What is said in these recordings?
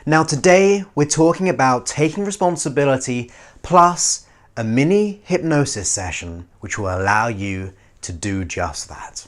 Now today we're talking about taking responsibility plus a mini hypnosis session which will allow you to do just that.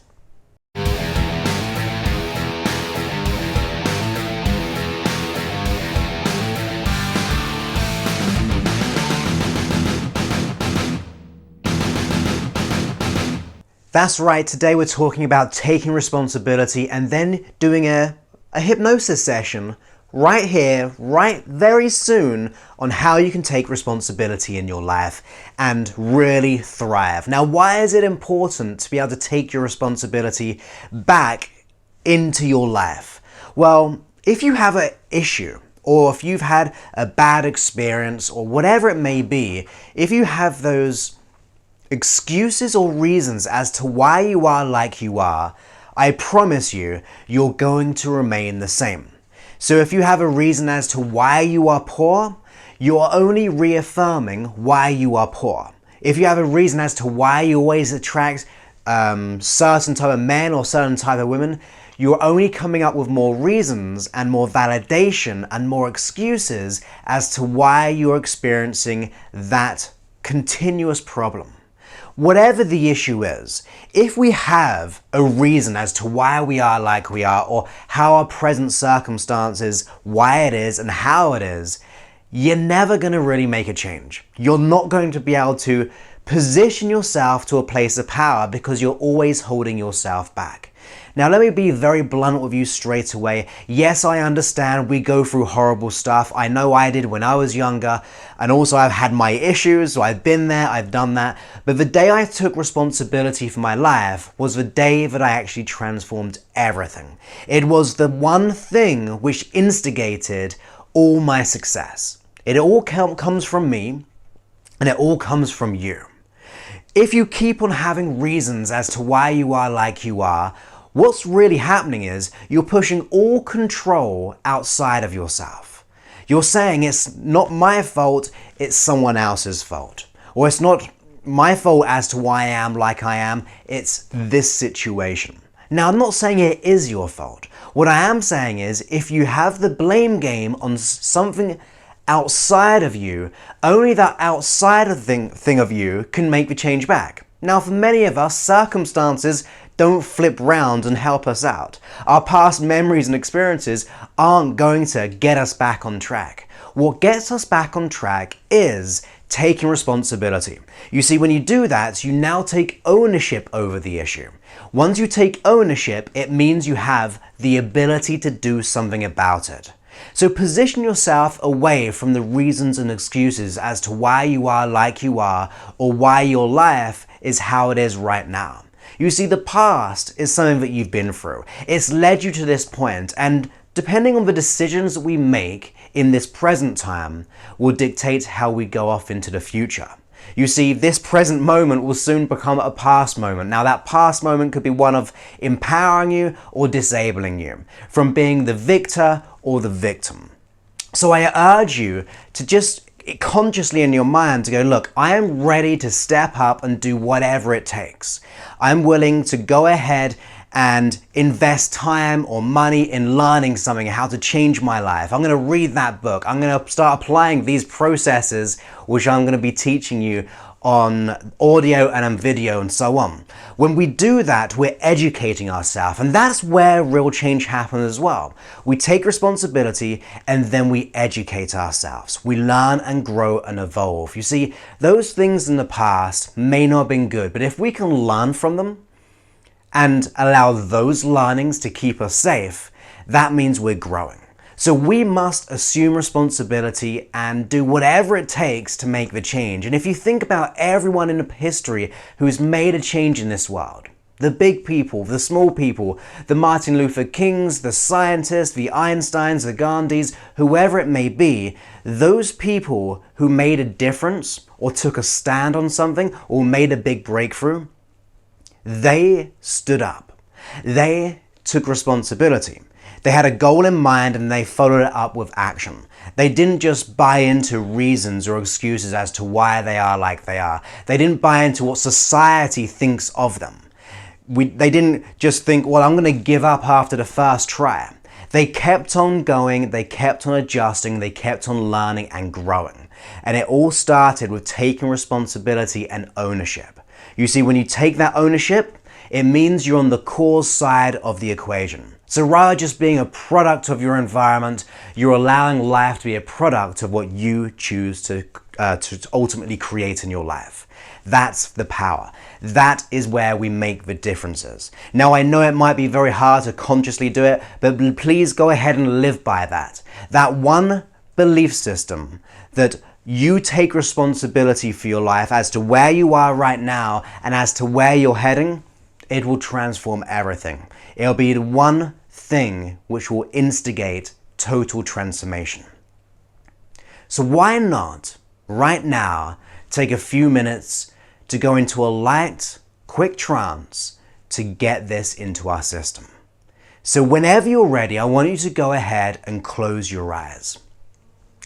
That's right, today we're talking about taking responsibility and then doing a hypnosis session right here, right very soon, on how you can take responsibility in your life and really thrive. Now, why is it important to be able to take your responsibility back into your life? Well, if you have an issue, or if you've had a bad experience, or whatever it may be, if you have those excuses or reasons as to why you are like you are, I promise you, you're going to remain the same. So if you have a reason as to why you are poor, you're only reaffirming why you are poor. If you have a reason as to why you always attract certain type of men or certain type of women, you're only coming up with more reasons and more validation and more excuses as to why you're experiencing that continuous problem. Whatever the issue is, if we have a reason as to why we are like we are, or how our present circumstances, why it is and how it is, you're never going to really make a change. You're not going to be able to position yourself to a place of power because you're always holding yourself back. Now, let me be very blunt with you straight away. Yes, I understand we go through horrible stuff. I know I did when I was younger, and also I've had my issues, so I've been there, I've done that. But the day I took responsibility for my life was the day that I actually transformed everything. It was the one thing which instigated all my success. It all comes from me, and it all comes from you. If you keep on having reasons as to why you are like you are, what's really happening is you're pushing all control outside of yourself. You're saying it's not my fault, it's someone else's fault. Or it's not my fault as to why I am like I am, it's this situation. Now, I'm not saying it is your fault. What I am saying is if you have the blame game on something outside of you, only that outside of thing of you can make the change back. Now, for many of us, circumstances don't flip round and help us out. Our past memories and experiences aren't going to get us back on track. What gets us back on track is taking responsibility. You see, when you do that, you now take ownership over the issue. Once you take ownership, it means you have the ability to do something about it. So position yourself away from the reasons and excuses as to why you are like you are or why your life is how it is right now. You see, the past is something that you've been through. It's led you to this point, and depending on the decisions that we make in this present time will dictate how we go off into the future. You see, this present moment will soon become a past moment. Now, that past moment could be one of empowering you or disabling you, from being the victor or the victim. So I urge you to just consciously in your mind to go, look, I am ready to step up and do whatever it takes. I'm willing to go ahead and invest time or money in learning something, how to change my life. I'm going to read that book. I'm going to start applying these processes, which I'm going to be teaching you on audio and on video and so on. When we do that, we're educating ourselves, and that's where real change happens as well. We take responsibility and then we educate ourselves. We learn and grow and evolve. You see, those things in the past may not have been good, but if we can learn from them and allow those learnings to keep us safe, that means we're growing. So we must assume responsibility and do whatever it takes to make the change. And if you think about everyone in history who's made a change in this world, the big people, the small people, the Martin Luther Kings, the scientists, the Einsteins, the Gandhis, whoever it may be, those people who made a difference or took a stand on something or made a big breakthrough, they stood up. They took responsibility. They had a goal in mind and they followed it up with action. They didn't just buy into reasons or excuses as to why they are like they are. They didn't buy into what society thinks of them. They didn't just think, well, I'm going to give up after the first try. They kept on going, they kept on adjusting, they kept on learning and growing. And it all started with taking responsibility and ownership. You see, when you take that ownership, it means you're on the cause side of the equation. So rather just being a product of your environment, you're allowing life to be a product of what you choose to ultimately create in your life. That's the power. That is where we make the differences. Now, I know it might be very hard to consciously do it, but please go ahead and live by that. That one belief system that you take responsibility for your life as to where you are right now and as to where you're heading, it will transform everything. It'll be the one thing which will instigate total transformation. So why not, right now, take a few minutes to go into a light, quick trance to get this into our system. So whenever you're ready, I want you to go ahead and close your eyes.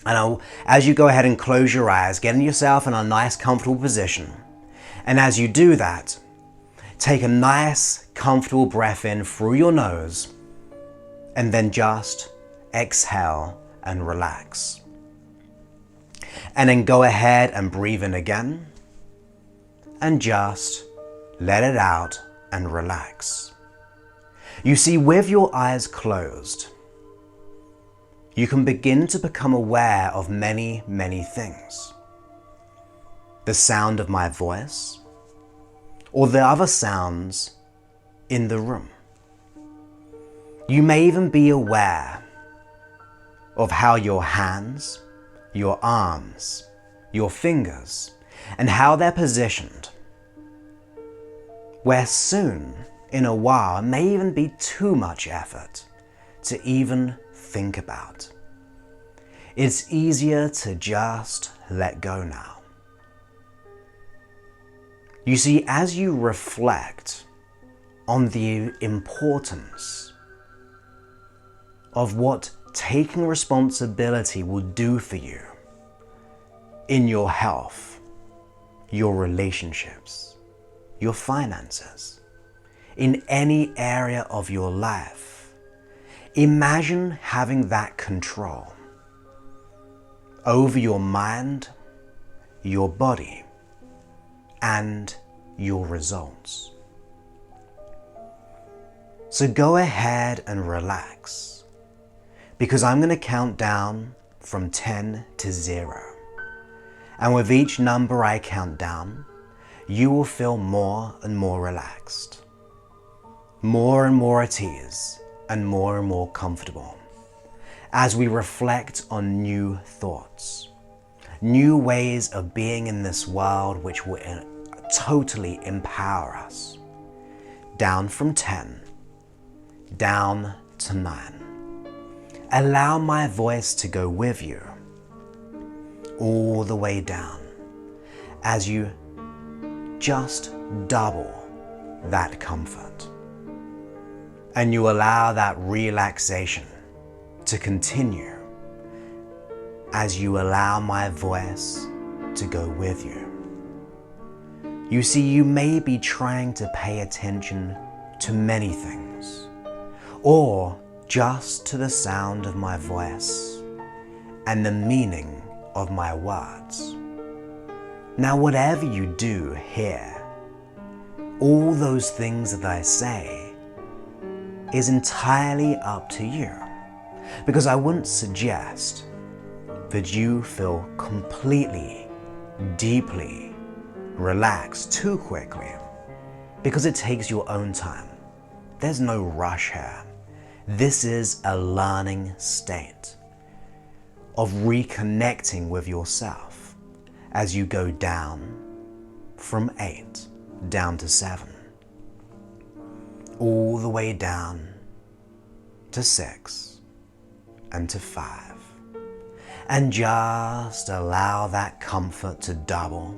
And as you go ahead and close your eyes, getting yourself in a nice, comfortable position. And as you do that, take a nice, comfortable breath in through your nose, and then just exhale and relax. And then go ahead and breathe in again, and just let it out and relax. You see, with your eyes closed, you can begin to become aware of many, many things. The sound of my voice, or the other sounds in the room. You may even be aware of how your hands, your arms, your fingers, and how they're positioned, where soon, in a while, it may even be too much effort to even think about. It's easier to just let go now. You see, as you reflect on the importance of what taking responsibility will do for you in your health, your relationships, your finances, in any area of your life, imagine having that control over your mind, your body, and your results. So go ahead and relax, because I'm going to count down from 10 to 0. And with each number I count down, you will feel more and more relaxed, more and more at ease, and more comfortable as we reflect on new thoughts, new ways of being in this world which will totally empower us. Down from 10, down to 9. Allow my voice to go with you all the way down as you just double that comfort. And you allow that relaxation to continue as you allow my voice to go with you. You see, you may be trying to pay attention to many things, or just to the sound of my voice and the meaning of my words. Now, whatever you do here, all those things that I say is entirely up to you, because I wouldn't suggest that you feel completely, deeply relaxed too quickly, because it takes your own time. There's no rush here. This is a learning state of reconnecting with yourself as you go down from 8 down to 7, all the way down to 6 and to 5. And just allow that comfort to double,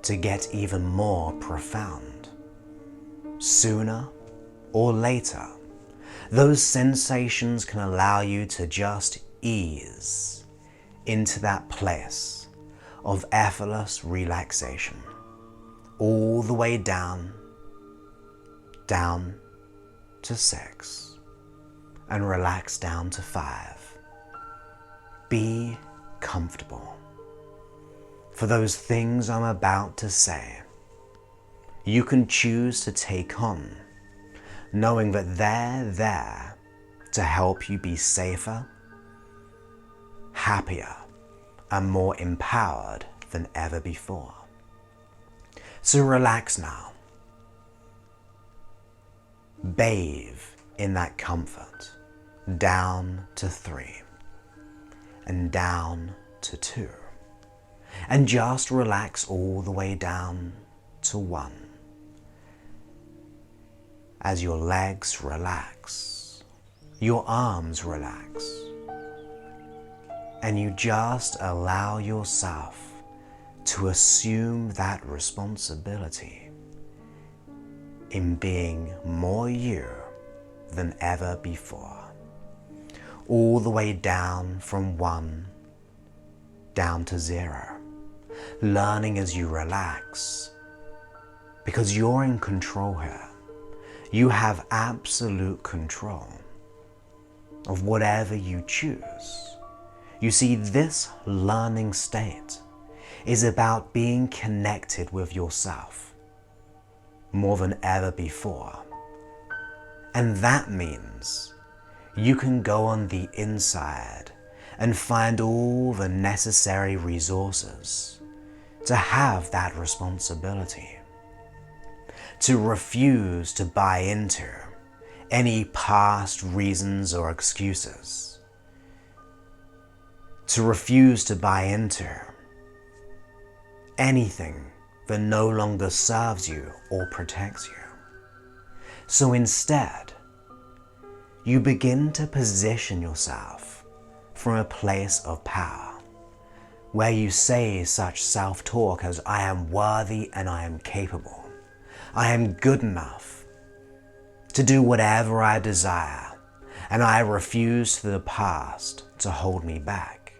to get even more profound. Sooner or later, those sensations can allow you to just ease into that place of effortless relaxation, all the way down to 6, and relax down to 5. Be comfortable. For those things I'm about to say, you can choose to take on, knowing that they're there to help you be safer, happier, and more empowered than ever before. So relax now. Bathe in that comfort, down to 3, and down to 2. And just relax all the way down to 1. As your legs relax, your arms relax, and you just allow yourself to assume that responsibility in being more you than ever before. All the way down from 1 down to 0. Learning as you relax, because you're in control here. You have absolute control of whatever you choose. You see, this learning state is about being connected with yourself more than ever before. And that means you can go on the inside and find all the necessary resources to have that responsibility, to refuse to buy into any past reasons or excuses, to refuse to buy into anything that no longer serves you or protects you. So instead, you begin to position yourself from a place of power, where you say such self-talk as, I am worthy and I am capable. I am good enough to do whatever I desire, and I refuse for the past to hold me back.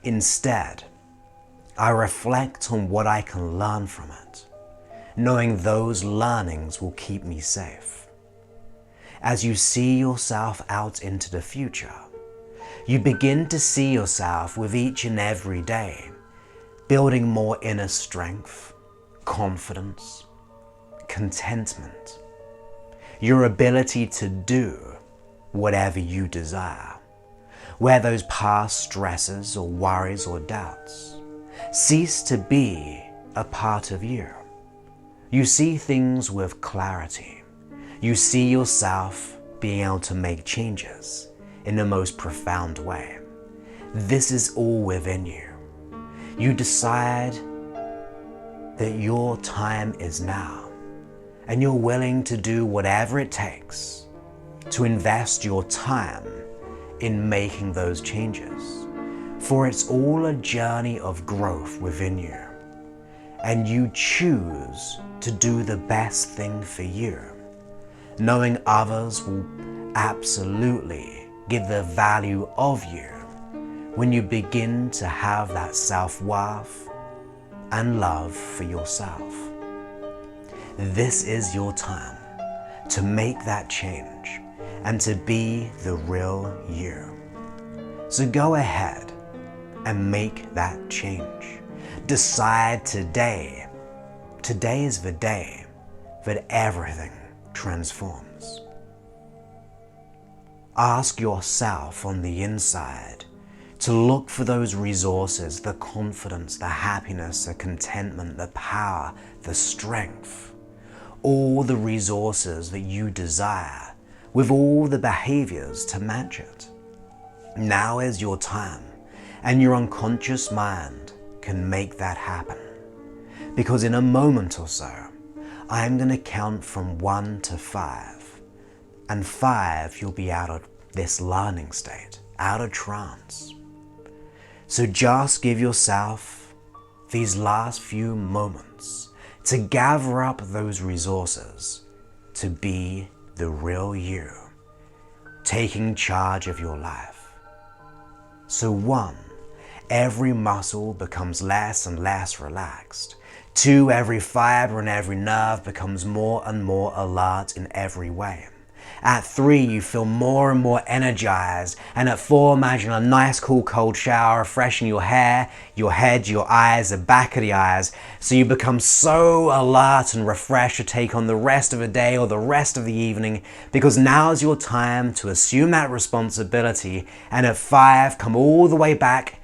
Instead, I reflect on what I can learn from it, knowing those learnings will keep me safe. As you see yourself out into the future, you begin to see yourself with each and every day building more inner strength, confidence, contentment, your ability to do whatever you desire, where those past stresses or worries or doubts cease to be a part of you. You see things with clarity. You see yourself being able to make changes in the most profound way. This is all within you. You decide that your time is now, and you're willing to do whatever it takes to invest your time in making those changes. For it's all a journey of growth within you, and you choose to do the best thing for you, knowing others will absolutely give the value of you when you begin to have that self-worth and love for yourself. This is your time to make that change and to be the real you. So go ahead and make that change. Decide today. Today is the day that everything transforms. Ask yourself on the inside to look for those resources, the confidence, the happiness, the contentment, the power, the strength, all the resources that you desire with all the behaviors to match it. Now is your time, and your unconscious mind can make that happen. Because in a moment or so, I'm going to count from 1 to 5. And 5, you'll be out of this learning state, out of trance. So just give yourself these last few moments to gather up those resources to be the real you, taking charge of your life. So 1, every muscle becomes less and less relaxed. 2, every fiber and every nerve becomes more and more alert in every way. At 3, you feel more and more energized. And at 4, imagine a nice cool cold shower, refreshing your hair, your head, your eyes, the back of the eyes. So you become so alert and refreshed to take on the rest of the day or the rest of the evening, because now is your time to assume that responsibility. And at 5, come all the way back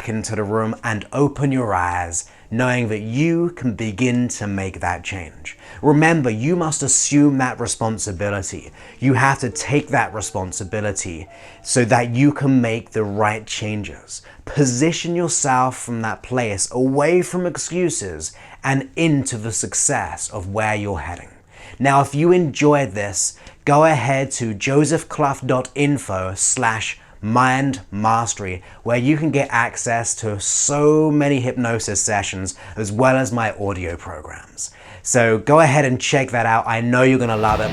into the room and open your eyes, knowing that you can begin to make that change. Remember, you must assume that responsibility. You have to take that responsibility so that you can make the right changes. Position yourself from that place away from excuses and into the success of where you're heading. Now, if you enjoyed this, go ahead to josephclough.info/Mind Mastery, where you can get access to so many hypnosis sessions as well as my audio programs. So go ahead and check that out. I know you're going to love it.